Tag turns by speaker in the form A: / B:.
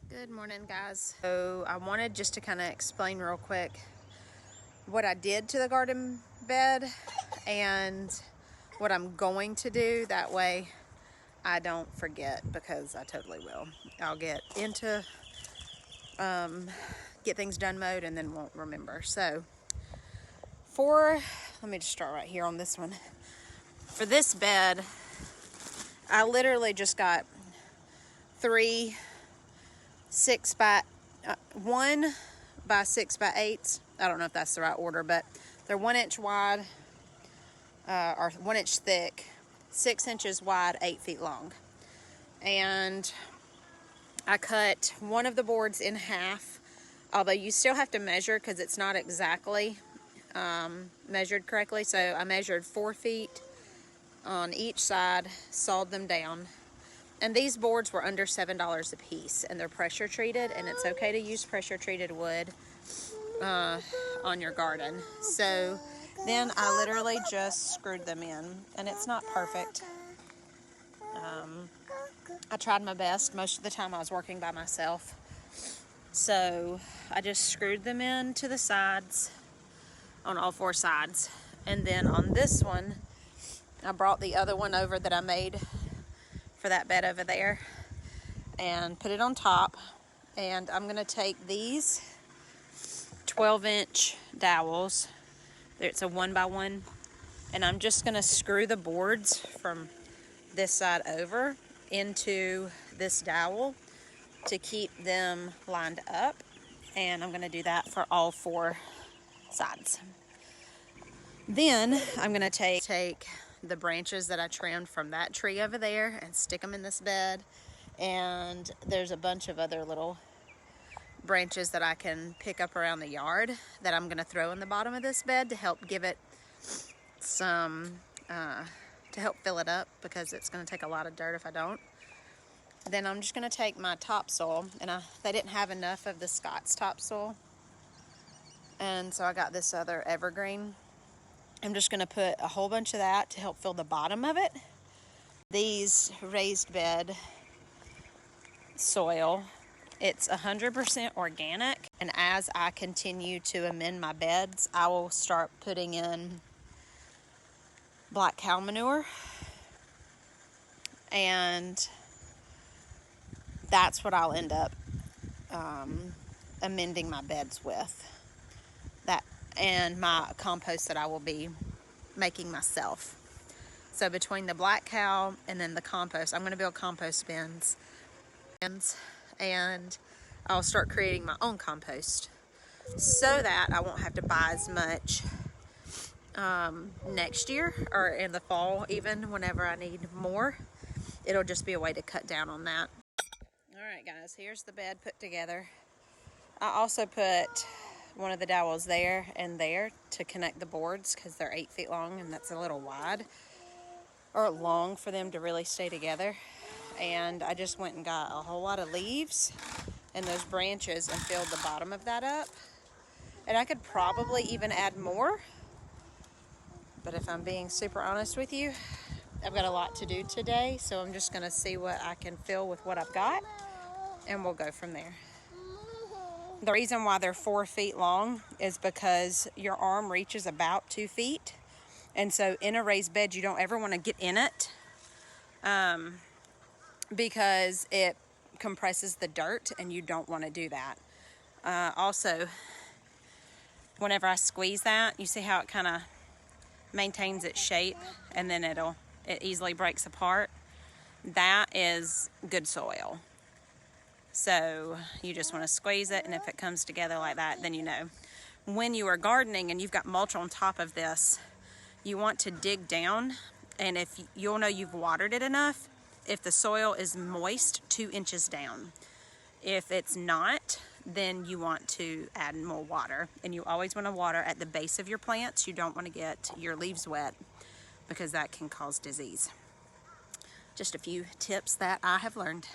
A: Good morning, guys. So I wanted just to kind of explain real quick what I did to the garden bed and what I'm going to do. That way I don't forget, because I totally will. I'll get into get things done mode and then won't remember. So let me just start right here on this one. For this bed, I literally just got three 1 by 6 by 8s. I don't know if that's the right order, but they're 1 inch wide, or 1 inch thick, 6 inches wide, 8 feet long. And I cut one of the boards in half, although you still have to measure because it's not exactly measured correctly. So I measured 4 feet on each side, sawed them down. And these boards were under $7 a piece, and they're pressure treated, and it's okay to use pressure treated wood on your garden. So then I literally just screwed them in, and it's not perfect. I tried my best. Most of the time I was working by myself. So I just screwed them in to the sides, on all 4 sides. And then on this one, I brought the other one over that I made for that bed over there and put it on top. And I'm gonna take these 12-inch dowels, it's a 1 by 1, and I'm just gonna screw the boards from this side over into this dowel to keep them lined up. And I'm gonna do that for all 4 sides. Then I'm gonna take the branches that I trimmed from that tree over there and stick them in this bed. And there's a bunch of other little branches that I can pick up around the yard that I'm going to throw in the bottom of this bed to help give it some, to help fill it up, because it's going to take a lot of dirt if I don't. Then I'm just going to take my topsoil, and they didn't have enough of the Scott's topsoil, and so I got this other evergreen. I'm just going to put a whole bunch of that to help fill the bottom of it. These raised bed soil, it's 100% organic, and as I continue to amend my beds, I will start putting in black cow manure, and that's what I'll end up amending my beds with. That and my compost that I will be making myself. So between the black cow and then the compost, I'm going to build compost bins, and I'll start creating my own compost so that I won't have to buy as much next year, or in the fall even, whenever I need more. It'll just be a way to cut down on that. Alright guys, here's the bed put together. I also put one of the dowels there and there to connect the boards, because they're 8 feet long and that's a little wide or long for them to really stay together. And I just went and got a whole lot of leaves and those branches and filled the bottom of that up. And I could probably even add more, but if I'm being super honest with you, I've got a lot to do today, so I'm just gonna see what I can fill with what I've got, and we'll go from there. The reason why they're 4 feet long is because your arm reaches about 2 feet. And so in a raised bed, you don't ever want to get in it because it compresses the dirt, and you don't want to do that. Also, whenever I squeeze that, you see how it kind of maintains its shape, and then it easily breaks apart. That is good soil. So you just want to squeeze it, and if it comes together like that, then you know. When you are gardening and you've got mulch on top of this, you want to dig down, and if you'll know you've watered it enough if the soil is moist 2 inches down. If it's not, then you want to add more water, and you always want to water at the base of your plants. You don't want to get your leaves wet, because that can cause disease. Just a few tips that I have learned.